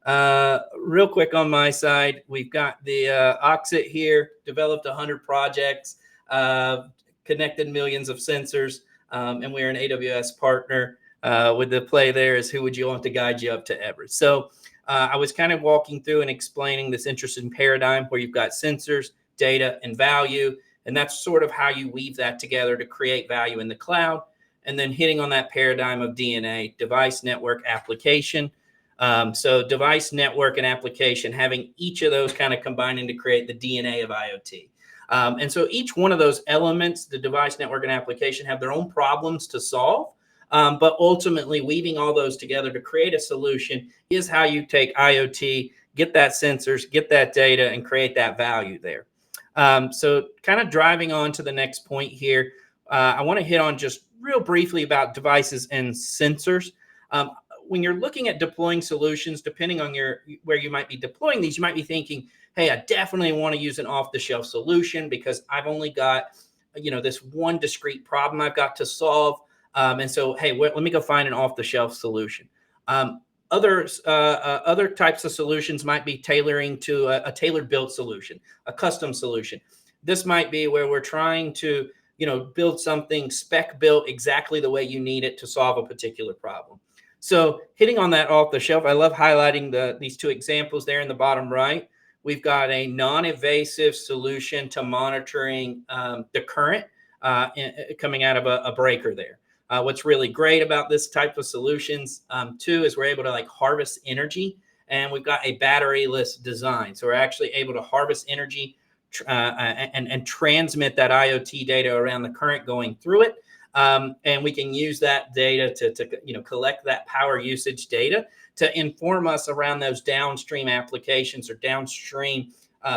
Real quick on my side, we've got the Oxit here, developed 100 projects, connected millions of sensors, and we're an AWS partner. With the play there is who would you want to guide you up to Everest? So I was kind of walking through and explaining this interesting paradigm where you've got sensors, data, and value. And that's sort of how you weave that together to create value in the cloud. And then hitting on that paradigm of DNA, device, network, application. So device, network, and application, having each of those kind of combining to create the DNA of IoT. And so each one of those elements, the device, network, and application, have their own problems to solve. But ultimately, weaving all those together to create a solution is how you take IoT, get that sensors, get that data, and create that value there. So kind of driving on to the next point here, I want to hit on just real briefly about devices and sensors. When you're looking at deploying solutions, depending on where you might be deploying these, you might be thinking, hey, I definitely want to use an off-the-shelf solution because I've only got, this one discrete problem I've got to solve. And so, hey, let me go find an off-the-shelf solution. Other types of solutions might be tailoring to a tailored built solution, a custom solution. This might be where we're trying to, build something spec built exactly the way you need it to solve a particular problem. So hitting on that off the shelf, I love highlighting these two examples there in the bottom right. We've got a non-invasive solution to monitoring the current coming out of a breaker there. What's really great about this type of solutions, too, is we're able to harvest energy, and we've got a batteryless design. So we're actually able to harvest energy and transmit that IoT data around the current going through it. And we can use that data to collect that power usage data to inform us around those downstream applications or downstream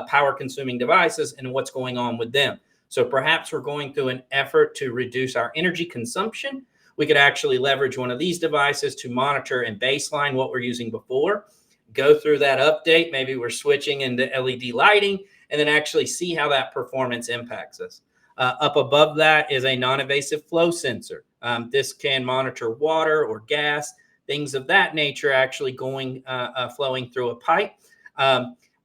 power consuming devices and what's going on with them. So perhaps we're going through an effort to reduce our energy consumption. We could actually leverage one of these devices to monitor and baseline what we're using before, go through that update. Maybe we're switching into LED lighting, and then actually see how that performance impacts us. Up above that is a non-invasive flow sensor. This can monitor water or gas, things of that nature actually flowing through a pipe.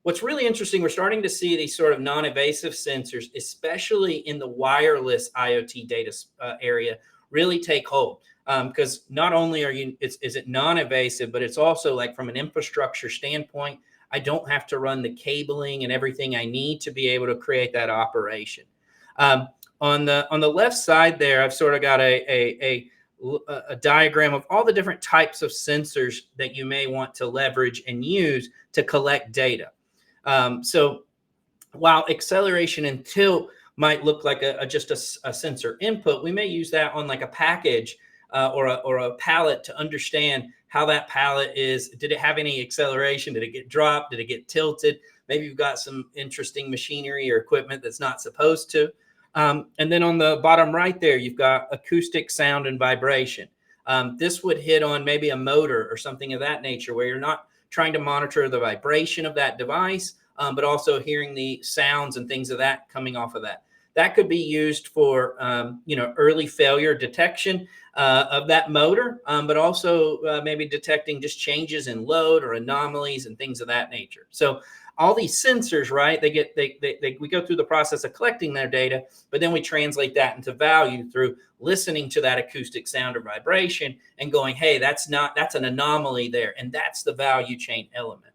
What's really interesting, we're starting to see these sort of non-invasive sensors, especially in the wireless IoT data area, really take hold. Because not only is it non-invasive, but it's also from an infrastructure standpoint, I don't have to run the cabling and everything I need to be able to create that operation. On the left side there, I've sort of got a diagram of all the different types of sensors that you may want to leverage and use to collect data. So while acceleration and tilt might look like just a sensor input, we may use that on a package or a pallet to understand how that pallet is. Did it have any acceleration? Did it get dropped? Did it get tilted? Maybe you've got some interesting machinery or equipment that's not supposed to. And then on the bottom right there, you've got acoustic sound and vibration. This would hit on maybe a motor or something of that nature where you're not trying to monitor the vibration of that device, but also hearing the sounds and things of that coming off of that. That could be used for, early failure detection of that motor, but also maybe detecting just changes in load or anomalies and things of that nature. So all these sensors, right? We go through the process of collecting their data, but then we translate that into value through listening to that acoustic sound or vibration and going, hey, that's an anomaly there, and that's the value chain element.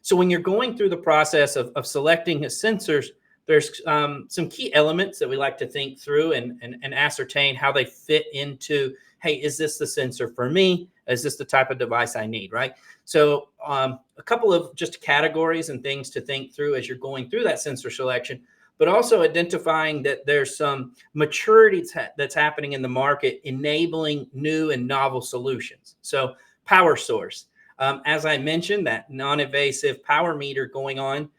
So when you're going through the process of selecting sensors, there's some key elements that we like to think through and ascertain how they fit into, hey, is this the sensor for me? Is this the type of device I need, right? So a couple of just categories and things to think through as you're going through that sensor selection, but also identifying that there's some maturity that's happening in the market, enabling new and novel solutions. So power source. As I mentioned, that non-invasive power meter going on,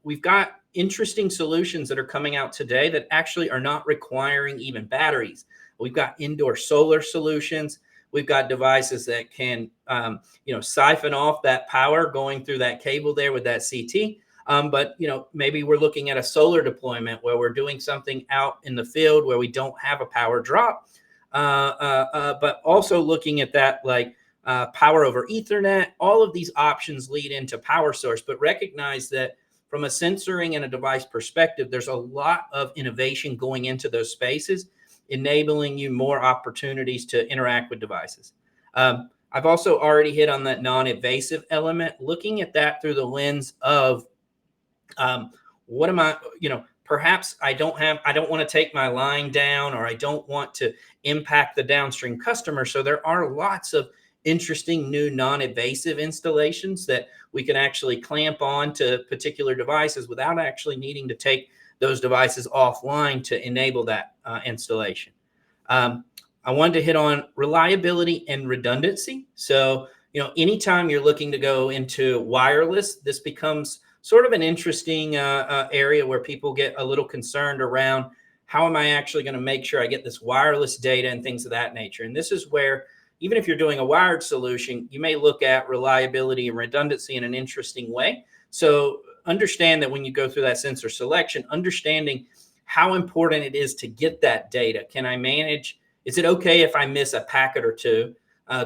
we've got interesting solutions that are coming out today that actually are not requiring even batteries. We've got indoor solar solutions. We've got devices that can, siphon off that power going through that cable there with that CT. But maybe we're looking at a solar deployment where we're doing something out in the field where we don't have a power drop, but also looking at that power over Ethernet. All of these options lead into power source, but recognize that from a sensoring and a device perspective, there's a lot of innovation going into those spaces, enabling you more opportunities to interact with devices. I've also already hit on that non-invasive element, looking at that through the lens of what am I, perhaps I don't want to take my line down, or I don't want to impact the downstream customer. So there are lots of interesting new non-invasive installations that we can actually clamp on to particular devices without actually needing to take those devices offline to enable that installation. I wanted to hit on reliability and redundancy. So, anytime you're looking to go into wireless, this becomes sort of an interesting area where people get a little concerned around how am I actually going to make sure I get this wireless data and things of that nature. And this is where, even if you're doing a wired solution, you may look at reliability and redundancy in an interesting way. So understand that when you go through that sensor selection, understanding how important it is to get that data. Can I manage? Is it okay if I miss a packet or two?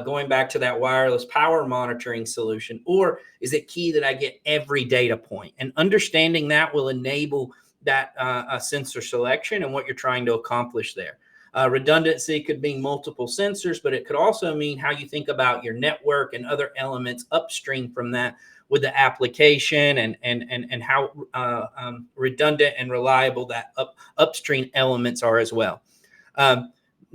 Going back to that wireless power monitoring solution, or is it key that I get every data point? And understanding that will enable that sensor selection and what you're trying to accomplish there. Redundancy could mean multiple sensors, but it could also mean how you think about your network and other elements upstream from that with the application, and how redundant and reliable that upstream elements are as well.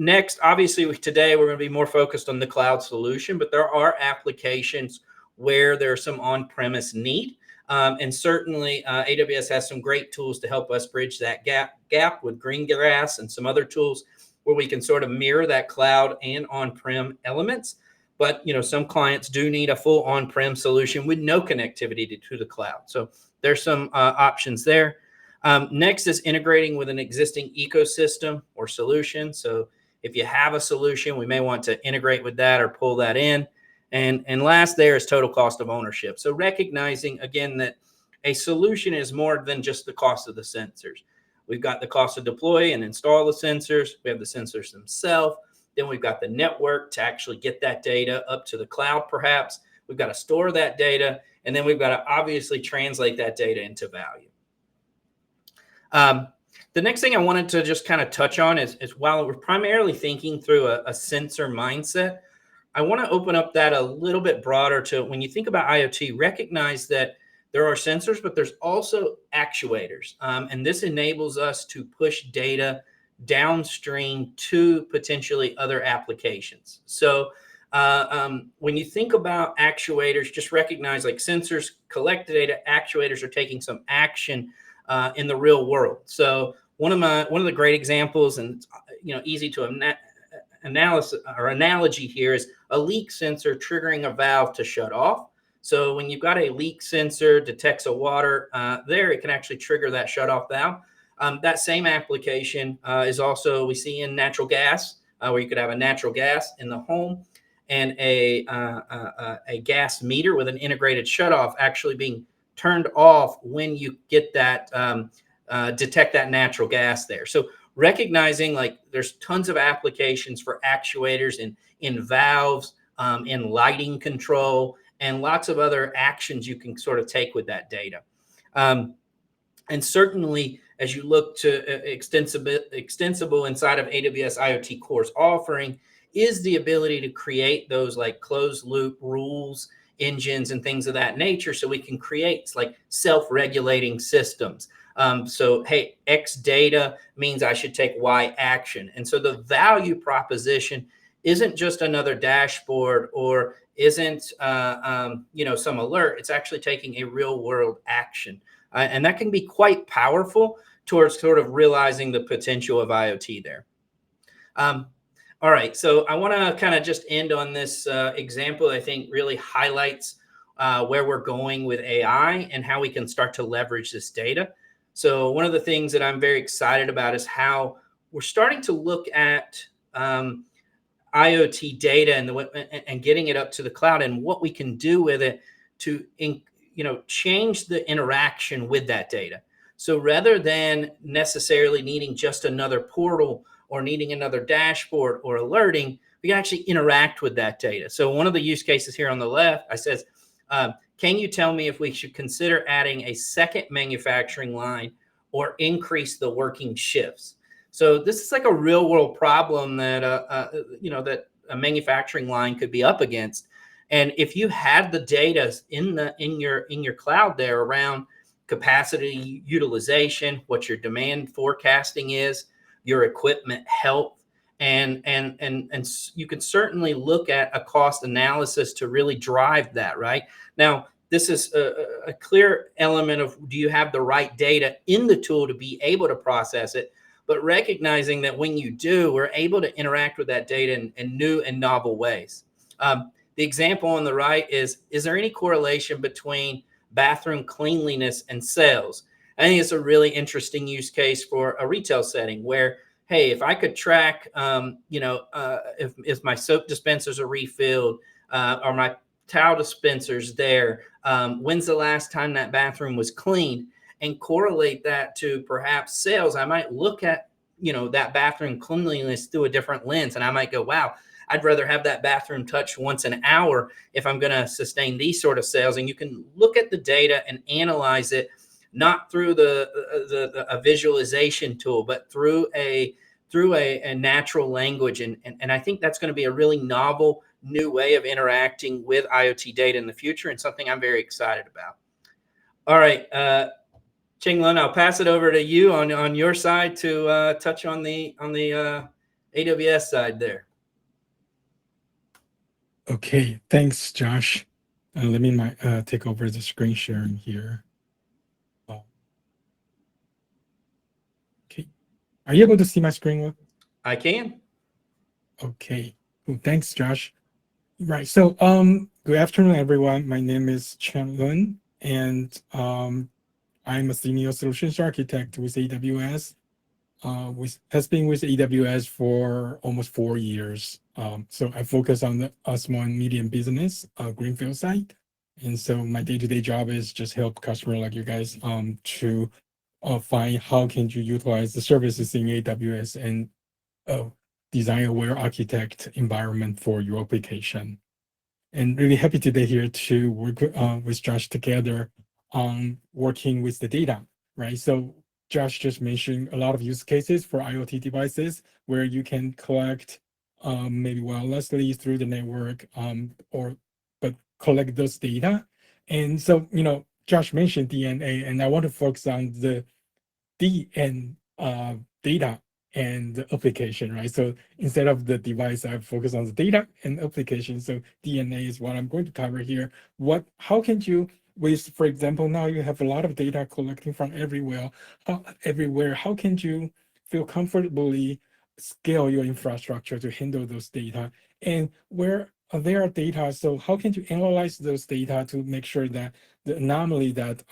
Next, obviously, today we're going to be more focused on the cloud solution, but there are applications where there's some on-premise need. And certainly AWS has some great tools to help us bridge that gap with Greengrass and some other tools where we can sort of mirror that cloud and on-prem elements. But some clients do need a full on-prem solution with no connectivity to the cloud. So there's some options there. Next is integrating with an existing ecosystem or solution. So if you have a solution, we may want to integrate with that or pull that in. And last there is total cost of ownership. So recognizing, again, that a solution is more than just the cost of the sensors. We've got the cost to deploy and install the sensors. We have the sensors themselves. Then we've got the network to actually get that data up to the cloud, perhaps. We've got to store that data. And then we've got to obviously translate that data into value. The next thing I wanted to just kind of touch on is while we're primarily thinking through a sensor mindset, I want to open up that a little bit broader to when you think about IoT, recognize that there are sensors, but there's also actuators. And this enables us to push data downstream to potentially other applications. So when you think about actuators, just recognize like sensors collect the data, actuators are taking some action in the real world. So one of the great examples, and easy to analogy here, is a leak sensor triggering a valve to shut off. So when you've got a leak sensor detects a water there, it can actually trigger that shut off valve. That same application is also we see in natural gas, where you could have a natural gas in the home and a gas meter with an integrated shutoff actually being turned off when you get that detect that natural gas there. So recognizing like there's tons of applications for actuators in valves, in lighting control, and lots of other actions you can sort of take with that data. And certainly, as you look to extensible inside of AWS IoT Core's offering, is the ability to create those like closed loop rules, engines, and things of that nature, so we can create like self-regulating systems. So, hey, X data means I should take Y action. And so the value proposition isn't just another dashboard or isn't, some alert. It's actually taking a real world action. And that can be quite powerful towards sort of realizing the potential of IoT there. All right, so I want to kind of just end on this example I think really highlights where we're going with AI and how we can start to leverage this data. So one of the things that I'm very excited about is how we're starting to look at IoT data and getting it up to the cloud and what we can do with it to change the interaction with that data. So rather than necessarily needing just another portal or needing another dashboard or alerting, we can actually interact with that data. So one of the use cases here on the left, I says, can you tell me if we should consider adding a second manufacturing line or increase the working shifts? So this is like a real world problem that that a manufacturing line could be up against. And if you had the data in your cloud there around capacity utilization, what your demand forecasting is, your equipment health, and you can certainly look at a cost analysis to really drive that. Right now, this is a clear element of, do you have the right data in the tool to be able to process it? But recognizing that when you do, we're able to interact with that data in new and novel ways. The example on the right is there any correlation between bathroom cleanliness and sales? I think it's a really interesting use case for a retail setting where, hey, if I could track, if my soap dispensers are refilled, or my towel dispensers there, when's the last time that bathroom was cleaned, and correlate that to perhaps sales, I might look at, that bathroom cleanliness through a different lens. And I might go, wow, I'd rather have that bathroom touched once an hour if I'm going to sustain these sort of sales. And you can look at the data and analyze it, not through a visualization tool, but through a natural language. And I think that's going to be a really novel new way of interacting with IoT data in the future, and something I'm very excited about. All right, Qinglun, I'll pass it over to you on your side to touch on the AWS side there. Okay, thanks, Josh. Let me take over the screen sharing here. Okay, are you able to see my screen? I can. Okay, well, thanks, Josh. Right, so good afternoon, everyone. My name is Qinglun, and I'm a senior solutions architect with AWS. Has been with AWS for almost 4 years. So I focus on the small and medium business greenfield side. And so my day-to-day job is just help customer like you guys to find how can you utilize the services in AWS and design aware architect environment for your application. And really happy today here to work with Josh together on working with the data, right? So Josh just mentioned a lot of use cases for IoT devices where you can collect maybe wirelessly through the network but collect those data. And so, Josh mentioned DNA, and I want to focus on the D and data and the application, right? So instead of the device, I focus on the data and application. So DNA is what I'm going to cover here. How can you, for example, now you have a lot of data collecting from everywhere. How can you feel comfortably scale your infrastructure to handle those data? And where there are data, so how can you analyze those data to make sure that the anomaly that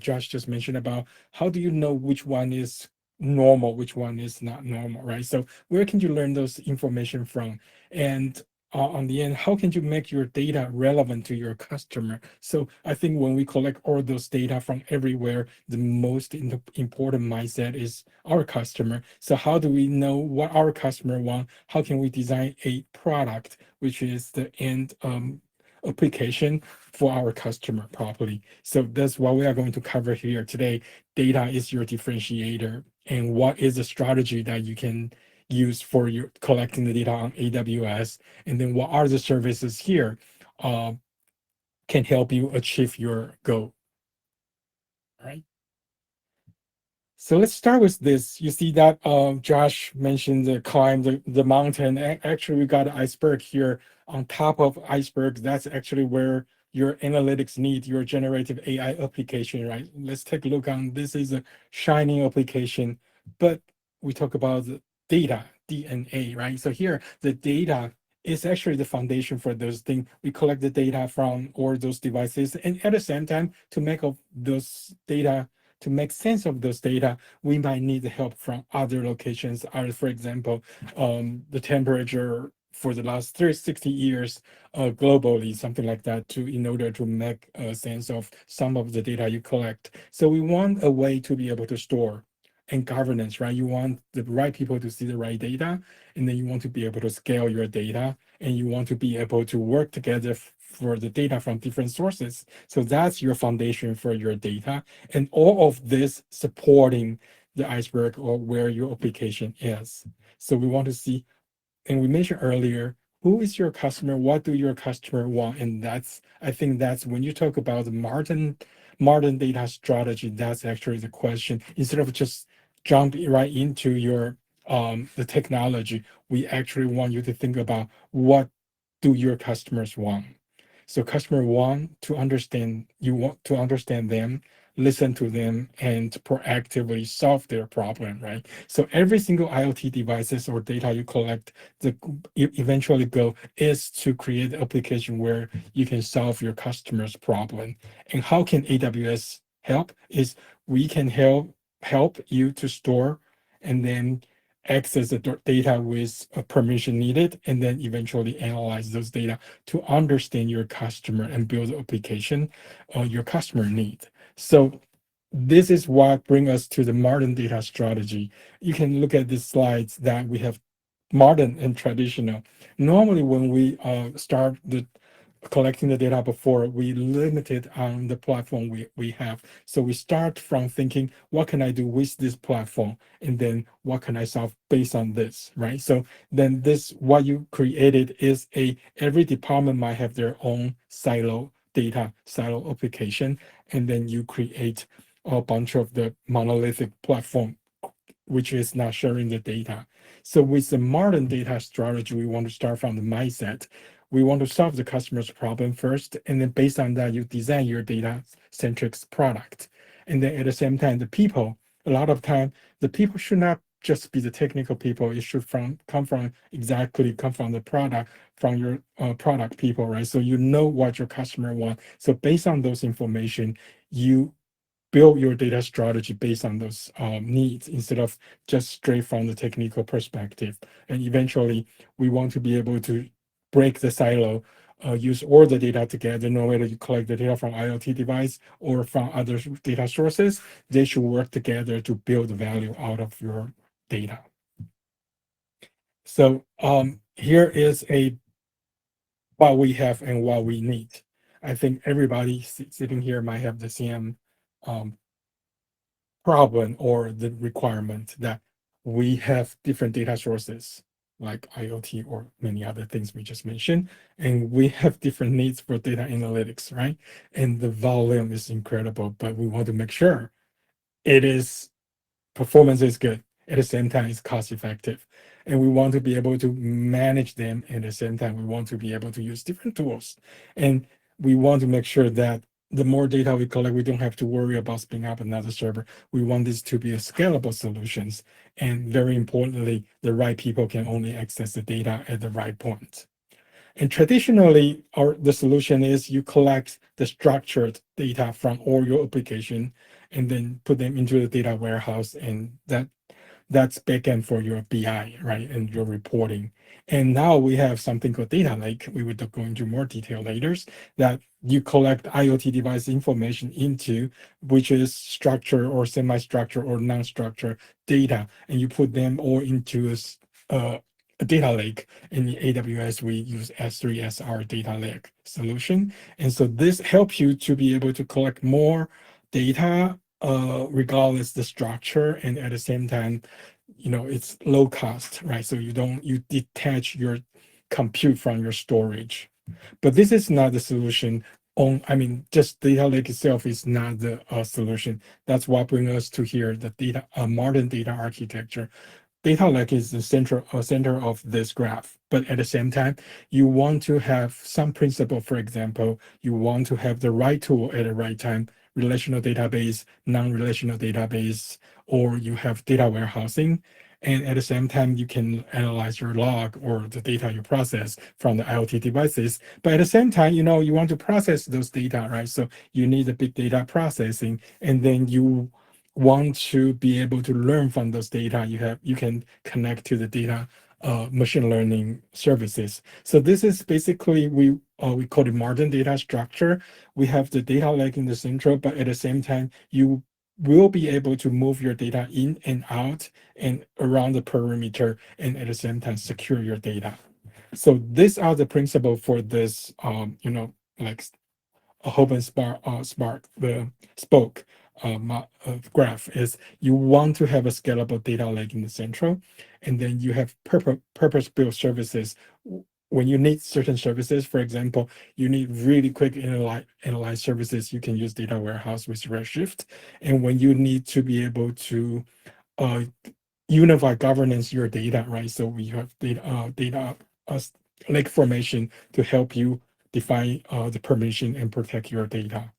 Josh just mentioned about, how do you know which one is normal, which one is not normal, right? So where can you learn those information from? And on the end, how can you make your data relevant to your customer? So I think when we collect all those data from everywhere, the most important mindset is our customer. So how do we know what our customer want? How can we design a product which is the end application for our customer properly? So that's what we are going to cover here today. Data is your differentiator, and what is the strategy that you can use for your collecting the data on AWS, and then what are the services here can help you achieve your goal. All right. So let's start with this. You see that Josh mentioned the climb the mountain. Actually, we got an iceberg here. On top of iceberg, that's actually where your analytics need your generative AI application, right? Let's take a look on this. Is a shining application, but we talk about the data, DNA, right? So here, the data is actually the foundation for those things. We collect the data from all those devices, and at the same time, to make of those data, to make sense of those data, we might need the help from other locations. For example, the temperature for the last 360 years globally, something like that, in order to make a sense of some of the data you collect. So we want a way to be able to store and governance, right? You want the right people to see the right data, and then you want to be able to scale your data, and you want to be able to work together for the data from different sources. So that's your foundation for your data, and all of this supporting the iceberg or where your application is. So we want to see, and we mentioned earlier, who is your customer, what do your customer want? And that's, I think that's when you talk about the modern data strategy, that's actually the question. Instead of just jumping right into your the technology, we actually want you to think about what do your customers want. So customer want to understand, you want to understand them, listen to them, and proactively solve their problem, right? So every single IoT devices or data you collect, the eventually goal is to create an application where you can solve your customer's problem. And how can AWS help? Is we can help you to store and then access the data with a permission needed, and then eventually analyze those data to understand your customer and build the application your customer need. So this is what brings us to the modern data strategy. You can look at these slides that we have modern and traditional. Normally, when we start the collecting the data before, we limited on the platform we have. So we start from thinking, what can I do with this platform? And then what can I solve based on this, right? So then this, what you created is every department might have their own silo data, silo application, and then you create a bunch of the monolithic platform which is not sharing the data. So with the modern data strategy, we want to start from the mindset. We want to solve the customer's problem first, and then based on that, you design your data-centric product. And then at the same time, the people, a lot of time, the people should not just be the technical people. It should come from the product, from your product people, right? So you know what your customer want. So based on those information, you build your data strategy based on those needs instead of just straight from the technical perspective. And eventually, we want to be able to break the silo, use all the data together, no matter you collect the data from IoT device or from other data sources, they should work together to build value out of your data. So here is what we have and what we need. I think everybody sitting here might have the same um, problem or the requirement that we have different data sources like IoT or many other things we just mentioned, and we have different needs for data analytics, right? And the volume is incredible, but we want to make sure it is performance is good. At the same time, it's cost effective. And we want to be able to manage them. At the same time, we want to be able to use different tools. And we want to make sure that the more data we collect, we don't have to worry about spinning up another server. We want this to be a scalable solutions. And very importantly, the right people can only access the data at the right point. And traditionally, the solution is you collect the structured data from all your application and then put them into the data warehouse, and that's backend for your BI, right, and your reporting. And now we have something called data lake. We will go into more detail later, that you collect IoT device information into, which is structured or semi-structured or non-structured data, and you put them all into a data lake. In the AWS, we use S3 data lake solution. And so this helps you to be able to collect more data regardless the structure, and at the same time, it's low cost, right? So you detach your compute from your storage. But this is not the solution. Just data lake itself is not the solution. That's what brings us to here, the modern data architecture. Data lake is the center of this graph, but at the same time, you want to have some principle. For example, you want to have the right tool at the right time, relational database, non-relational database, or you have data warehousing. And at the same time, you can analyze your log or the data you process from the IoT devices. But at the same time, you want to process those data, right? So you need the big data processing, and then you want to be able to learn from those data you can connect to the data machine learning services. So this is basically we call it modern data structure. We have the data lake in the central, but at the same time you will be able to move your data in and out and around the perimeter, and at the same time secure your data. So these are the principle for this, like a hub and spark the spoke graph is you want to have a scalable data lake in the central, and then you have purpose-built services. When you need certain services, for example, you need really quick analyze services, you can use data warehouse with Redshift. And when you need to be able to uh, unify governance your data, right? So we have data uh, lake formation to help you define the permission and protect your data,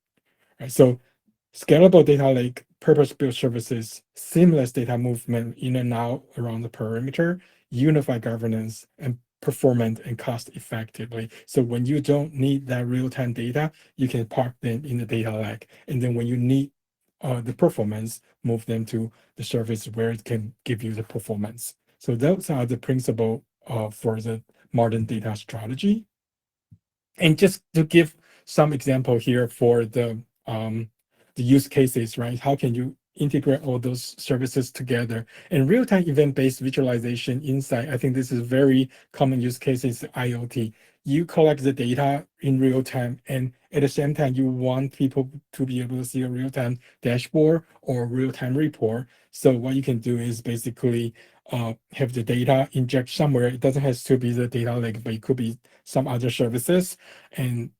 right? So scalable data lake, purpose-built services, seamless data movement in and out around the perimeter, unified governance, and performant and cost effectively. So when you don't need that real-time data, you can park them in the data lake. And then when you need the performance, move them to the service where it can give you the performance. So those are the principle for the modern data strategy. And just to give some example here for the use cases, right? How can you integrate all those services together? And real-time event-based visualization insight, I think this is very common use cases, IoT. You collect the data in real time, and at the same time, you want people to be able to see a real-time dashboard or real-time report. So what you can do is basically have the data inject somewhere. It doesn't have to be the data lake, but it could be some other services, and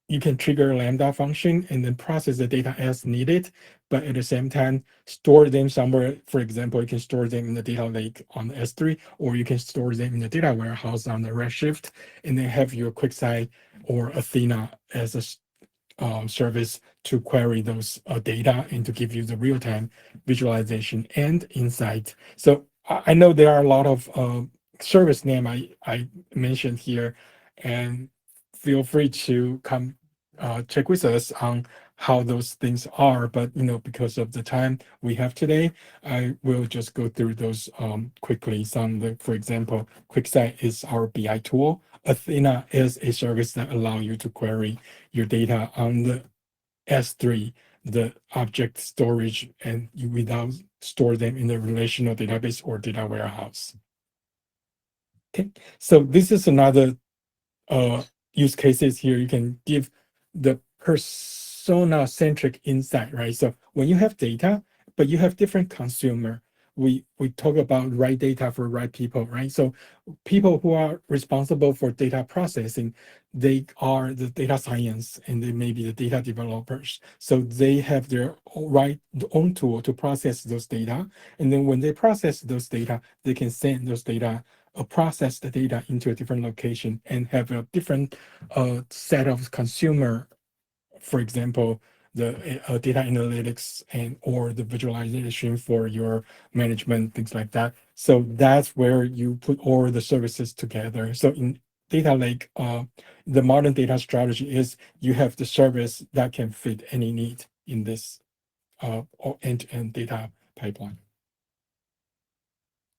you can trigger a Lambda function and then process the data as needed, but at the same time, store them somewhere. For example, you can store them in the data lake on the S3, or you can store them in the data warehouse on the Redshift, and then have your QuickSight or Athena as a service to query those data and to give you the real-time visualization and insight. So I know there are a lot of service name I mentioned here, and feel free to come check with us on how those things are. But because of the time we have today, I will just go through those quickly. For example, QuickSight is our BI tool. Athena is a service that allow you to query your data on the S3, the object storage, and you without store them in a relational database or data warehouse. Okay, so this is another use cases here. You can give the persona-centric insight, right? So when you have data, but you have different consumer, we talk about right data for right people, right? So people who are responsible for data processing, they are the data science and they may be the data developers. So they have their own tool to process those data. And then when they process those data, they can send those data process the data into a different location and have a different set of consumer, for example, the data analytics and or the visualization for your management, things like that. So that's where you put all the services together. So in data lake, the modern data strategy is you have the service that can fit any need in this end-to-end data pipeline.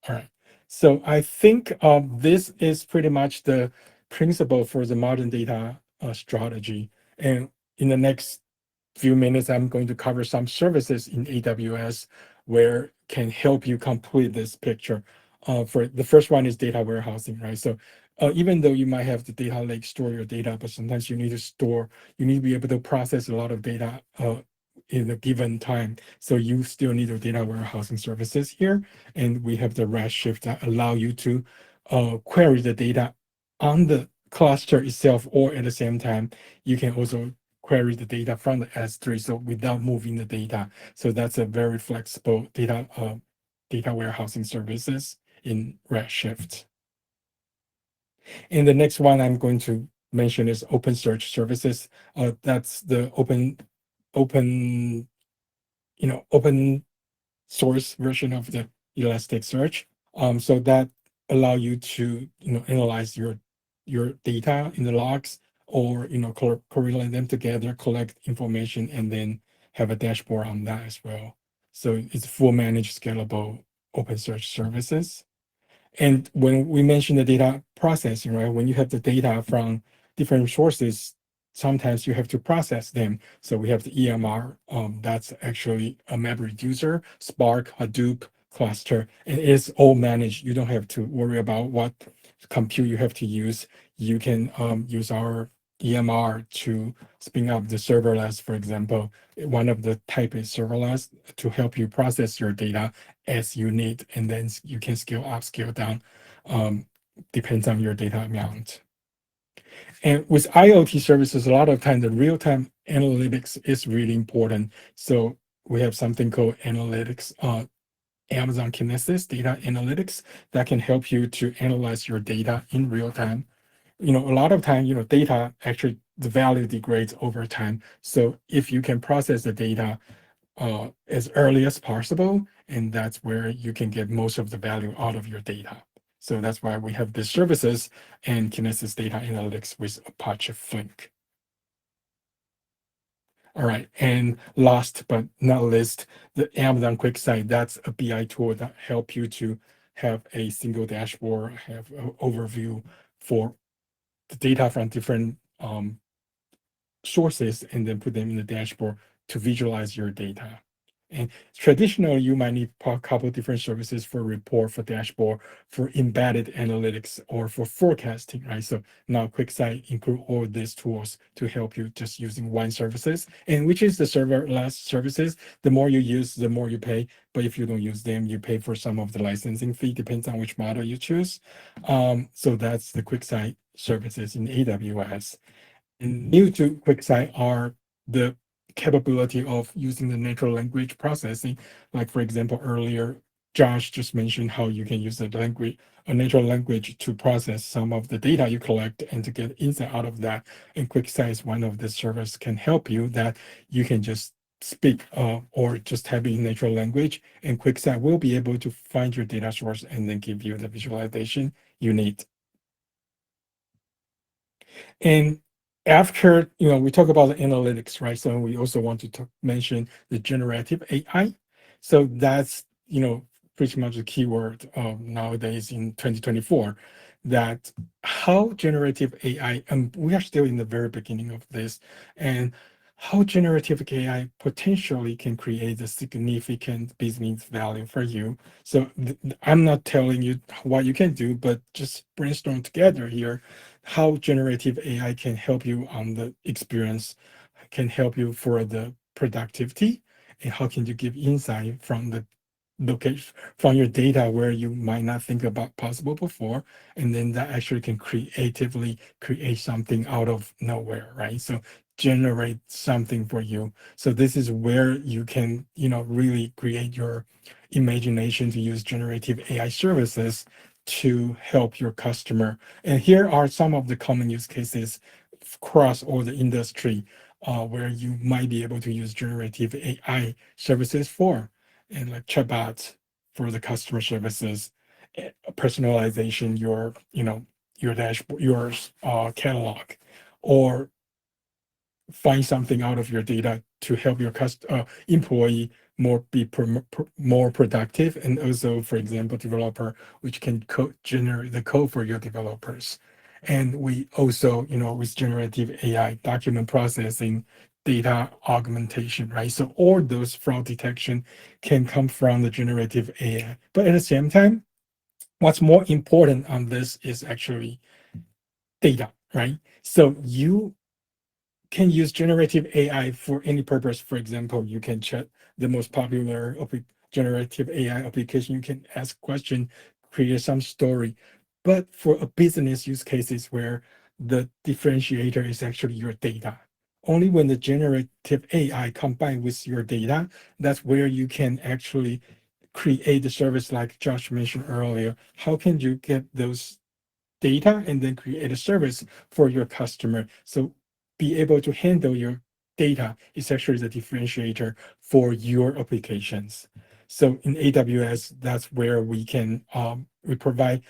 All right. So I think this is pretty much the principle for the modern data strategy. And in the next few minutes, I'm going to cover some services in AWS where can help you complete this picture. For the first one is data warehousing, right? So even though you might have the data lake store your data, but sometimes you need to be able to process a lot of data in a given time. So you still need your data warehousing services here. And we have the Redshift that allow you to query the data on the cluster itself, or at the same time, you can also query the data from the S3, so without moving the data. So that's a very flexible data warehousing services in Redshift. And the next one I'm going to mention is OpenSearch services. That's the open source version of the Elasticsearch. So that allow you to analyze your data in the logs, or correlate them together, collect information, and then have a dashboard on that as well. So it's full managed scalable OpenSearch services. And when we mention the data processing, right, when you have the data from different sources, sometimes you have to process them. So we have the EMR, that's actually a map reducer, Spark, Hadoop cluster, and it's all managed. You don't have to worry about what compute you have to use. You can use our EMR to spin up the serverless, for example. One of the type is serverless to help you process your data as you need, and then you can scale up, scale down, depends on your data amount. And with IoT services, a lot of time the real-time analytics is really important. So we have something called analytics, Amazon Kinesis data analytics that can help you to analyze your data in real time. A lot of time, data actually the value degrades over time. So if you can process the data as early as possible, and that's where you can get most of the value out of your data. So that's why we have the services and Kinesis data analytics with Apache Flink. All right, and last but not least, the Amazon QuickSight. That's a BI tool that help you to have a single dashboard, have an overview for the data from different sources, and then put them in the dashboard to visualize your data. And traditionally, you might need a couple of different services for report, for dashboard, for embedded analytics, or for forecasting, right? So now QuickSight include all these tools to help you just using one services, and which is the serverless services. The more you use, the more you pay. But if you don't use them, you pay for some of the licensing fee, depends on which model you choose. So that's the QuickSight services in AWS. And new to QuickSight are the capability of using the natural language processing. Like for example, earlier, Josh just mentioned how you can use a natural language to process some of the data you collect and to get insight out of that. And QuickSight is one of the servers can help you that you can just speak or just type in natural language, and QuickSight will be able to find your data source and then give you the visualization you need. And after, we talk about the analytics, right? So we also want to mention the generative AI. So that's, pretty much the keyword nowadays in 2024, that how generative AI, and we are still in the very beginning of this, and how generative AI potentially can create a significant business value for you. So I'm not telling you what you can do, but just brainstorm together here how generative AI can help you on the experience, can help you for the productivity, and how can you give insight from the location, from your data where you might not think about possible before, and then that actually can creatively create something out of nowhere, right? So generate something for you. So this is where you can, really create your imagination to use generative AI services to help your customer. And here are some of the common use cases across all the industry where you might be able to use generative AI services for, and like chatbots for the customer services, personalization, your dashboard, your catalog, or find something out of your data to help your employee more productive, and also, for example, developer, which can generate the code for your developers. And we also, with generative AI, document processing, data augmentation, right? So all those fraud detection can come from the generative AI. But at the same time, what's more important on this is actually data, right? So you can use generative AI for any purpose. For example, you can check the most popular generative AI application. You can ask question, create some story. But for a business use cases where the differentiator is actually your data, only when the generative AI combined with your data, that's where you can actually create the service like Josh mentioned earlier. How can you get those data and then create a service for your customer? So be able to handle your data is actually the differentiator for your applications. So in AWS, that's where we provide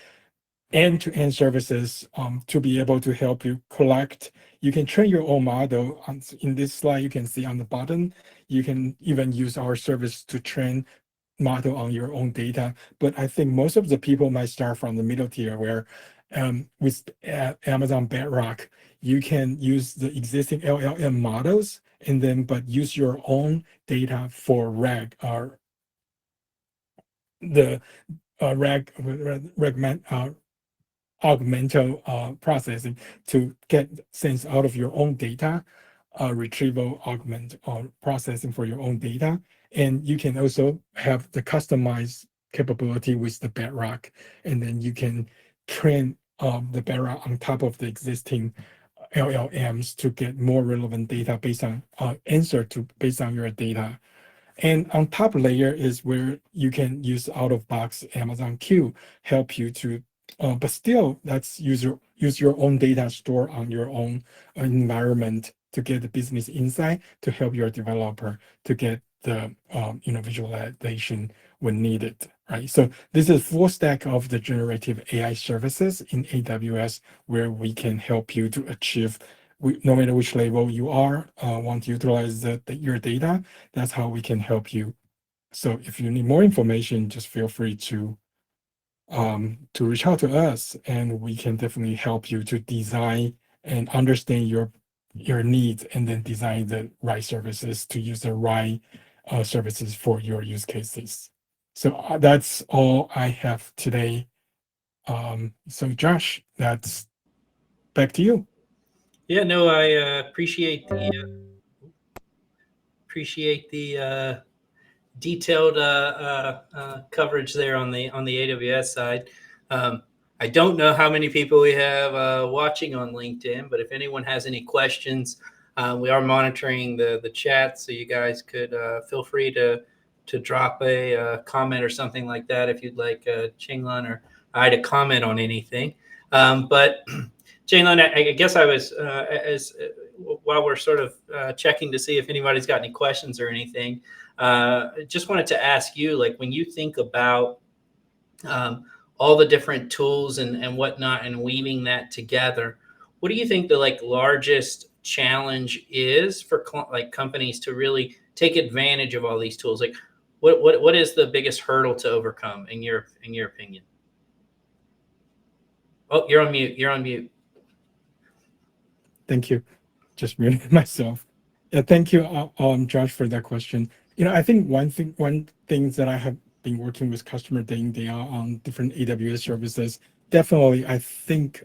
end-to-end services to be able to help you collect. You can train your own model. In this slide, you can see on the bottom, you can even use our service to train model on your own data. But I think most of the people might start from the middle tier where with Amazon Bedrock, you can use the existing LLM models and then but use your own data for RAG or the augmented processing to get sense out of your own data, retrieval, augment, or processing for your own data. And you can also have the customized capability with the Bedrock, and then you can train the Bedrock on top of the existing LLMs to get more relevant data based on answer to based on your data. And on top layer is where you can use out of box Amazon Q, help you to, but still that's use your own data store on your own environment to get the business insight to help your developer to get the visualization when needed, right? So this is full stack of the generative AI services in AWS where we can help you to achieve no matter which level you are, want to utilize your data, that's how we can help you. So if you need more information, just feel free to reach out to us, and we can definitely help you to design and understand your needs, and then design the right services to use the right services for your use cases. So that's all I have today. So Josh, that's back to you. Yeah, no, I appreciate the detailed coverage there on the AWS side. I don't know how many people we have watching on LinkedIn, but if anyone has any questions, we are monitoring the chat, so you guys could feel free to drop a comment or something like that if you'd like Chinglun or I to comment on anything. But Chinglun, I guess I was while we're sort of checking to see if anybody's got any questions or anything. Just wanted to ask you, like, when you think about all the different tools and whatnot and weaving that together, what do you think the largest challenge is for companies to really take advantage of all these tools? Like, what is the biggest hurdle to overcome in your opinion? Oh, you're on mute. You're on mute. Thank you. Just muted myself. Yeah, thank you, Josh, for that question. I think one thing that I have been working with customer day in day out on different AWS services. Definitely, I think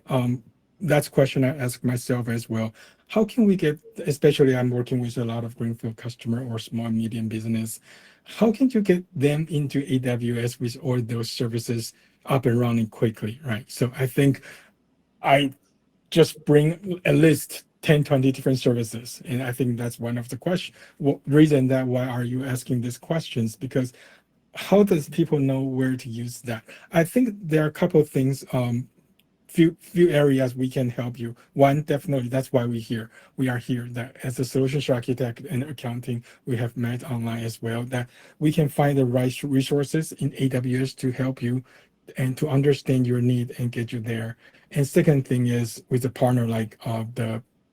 that's a question I ask myself as well. How can we get, especially I'm working with a lot of greenfield customer or small and medium business. How can you get them into AWS with all those services up and running quickly, right? So I think I just bring at least 10, 20 different services. And I think that's one of the reason that why are you asking these questions? Because how does people know where to use that? I think there are a couple of things, few areas we can help you. One, definitely, that's why we are here, that as a solutions architect and accounting, we have met online as well, that we can find the right resources in AWS to help you and to understand your need and get you there. And second thing is with a partner like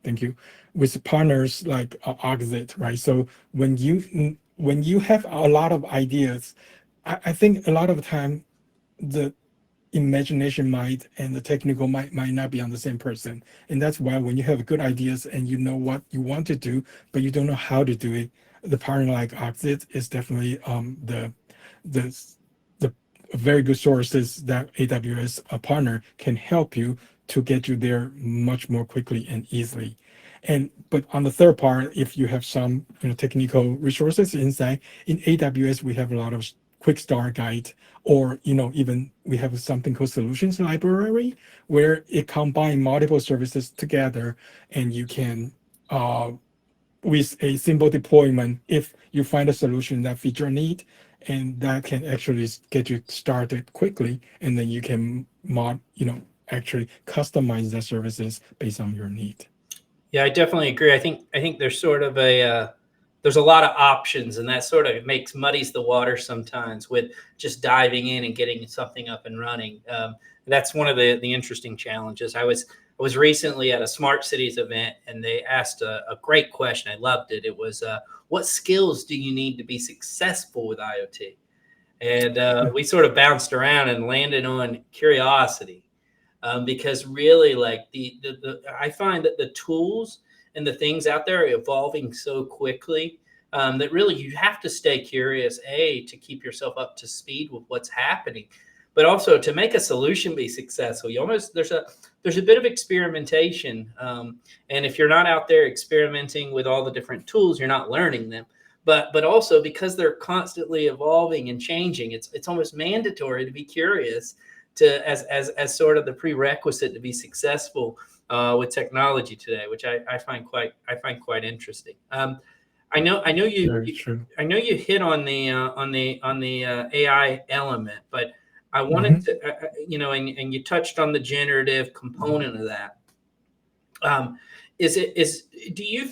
thank you, with partners like Oxit, right? So when you have a lot of ideas, I think a lot of the time the imagination might and the technical might not be on the same person. And that's why when you have good ideas and you know what you want to do, but you don't know how to do it, the partner like Oxit is definitely the the very good sources that AWS partner can help you to get you there much more quickly and easily. And but on the third part, if you have some technical resources inside in AWS, we have a lot of quick start guide, or even we have something called solutions library where it combines multiple services together, and you can with a simple deployment, if you find a solution that fits your need, and that can actually get you started quickly, and then you can actually customize the services based on your need. Yeah, I definitely agree. I think there's sort of there's a lot of options, and that sort of muddies the water sometimes with just diving in and getting something up and running. That's one of the interesting challenges. I was recently at a smart cities event, and they asked a great question. I loved it. It was, what skills do you need to be successful with IoT? And we sort of bounced around and landed on curiosity. because really, like I find that the tools and the things out there are evolving so quickly, that really you have to stay curious, to keep yourself up to speed with what's happening, but also to make a solution be successful. There's a bit of experimentation, and if you're not out there experimenting with all the different tools, you're not learning them. But also, because they're constantly evolving and changing, it's almost mandatory to be curious, to as sort of the prerequisite to be successful with technology today, which I find quite interesting. I know Very true. you hit on the AI element, but I wanted Mhm. to, and you touched on the generative component of that. Do you,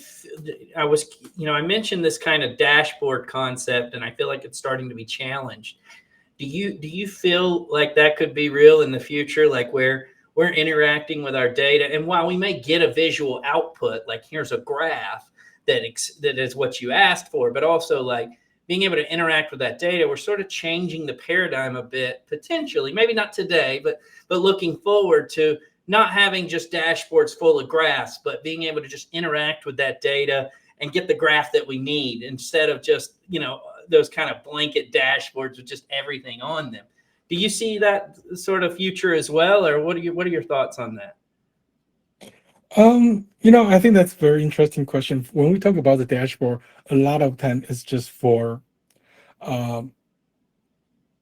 I mentioned this kind of dashboard concept, and I feel like it's starting to be challenged. Do you feel like that could be real in the future, like where we're interacting with our data, and while we may get a visual output, like here's a graph that is what you asked for, but also like being able to interact with that data, we're sort of changing the paradigm a bit, potentially, maybe not today, but looking forward to not having just dashboards full of graphs, but being able to just interact with that data and get the graph that we need, instead of just, those kind of blanket dashboards with just everything on them. Do you see that sort of future as well, or what are your thoughts on that? I think that's a very interesting question. When we talk about the dashboard, a lot of time it's just for um,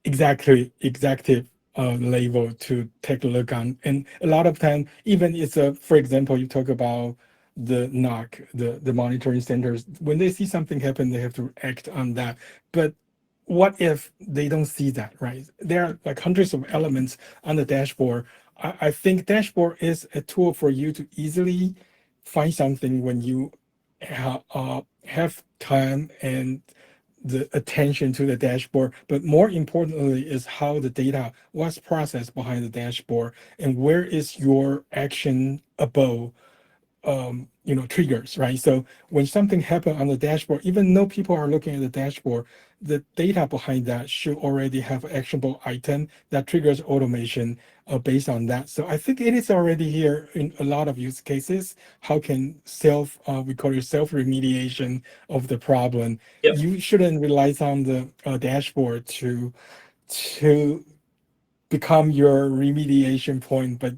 executive level to take a look on, and a lot of time, even it's for example, you talk about the NOC, the monitoring centers. When they see something happen, they have to act on that. But what if they don't see that, right? There are like hundreds of elements on the dashboard. I think dashboard is a tool for you to easily find something when you have time and the attention to the dashboard. But more importantly is how the data was processed behind the dashboard, and where is your actionable triggers, right? So when something happened on the dashboard, even though people are looking at the dashboard, the data behind that should already have actionable item that triggers automation based on that. So I think it is already here in a lot of use cases. How can we call it self remediation of the problem? Yep. You shouldn't rely on the dashboard to become your remediation point, but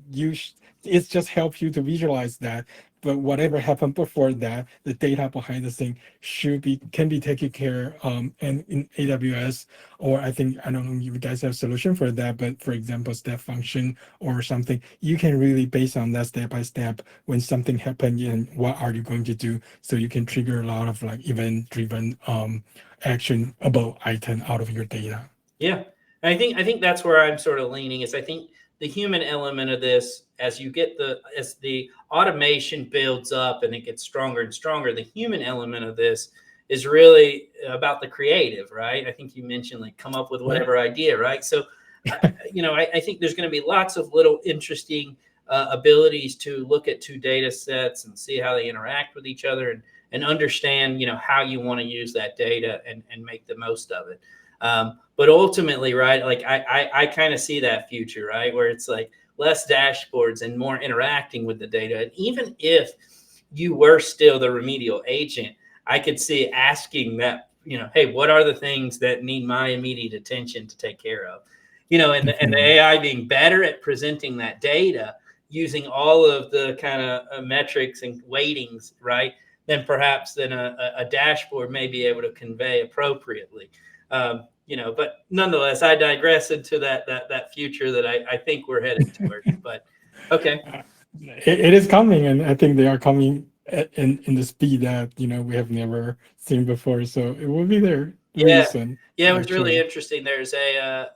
it's just help you to visualize that. But whatever happened before that, the data behind the scene can be taken care and in AWS, or I don't know if you guys have a solution for that, but for example, step function or something, you can really base on that step by step when something happened and what are you going to do, so you can trigger a lot of like event driven actionable item out of your data. Yeah. And I think that's where I'm sort of leaning, is I think the human element of this, as the automation builds up and it gets stronger and stronger, the human element of this is really about the creative, right? I think you mentioned like come up with whatever idea, right? So, I think there's going to be lots of little interesting abilities to look at two data sets and see how they interact with each other, and understand, how you want to use that data and make the most of it. But ultimately, right, like I kind of see that future, right, where it's like less dashboards and more interacting with the data. And even if you were still the remedial agent, I could see asking that, hey, what are the things that need my immediate attention to take care of? And the AI being better at presenting that data using all of the kind of metrics and weightings, right, then perhaps a dashboard may be able to convey appropriately. But nonetheless, I digress into that future that I think we're headed towards. But okay. It is coming, and I think they are coming in the speed that we have never seen before. So it will be there really Yeah. soon. Yeah, it was really Actually, interesting. There's a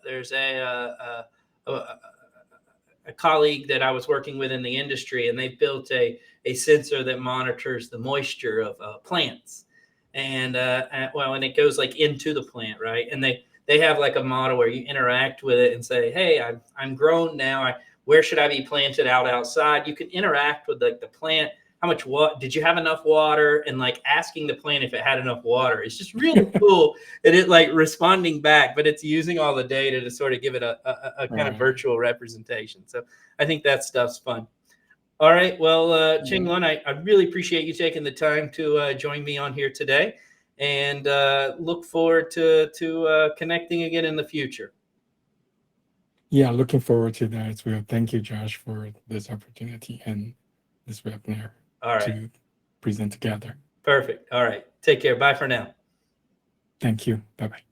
colleague that I was working with in the industry, and they built a sensor that monitors the moisture of plants, and and it goes like into the plant, right? And they have like a model where you interact with it and say, hey, I'm grown now. Where should I be planted outside? You can interact with like the plant how much what did you have enough water, and like asking the plant if it had enough water. It's just really cool, and it like responding back, but it's using all the data to sort of give it a kind of virtual representation. So I think that stuff's fun. All right. Well, Ching Lun, I really appreciate you taking the time to join me on here today, and look forward to connecting again in the future. Yeah, looking forward to that as well. Thank you, Josh, for this opportunity and this webinar to present together. Perfect. All right. Take care. Bye for now. Thank you. Bye-bye.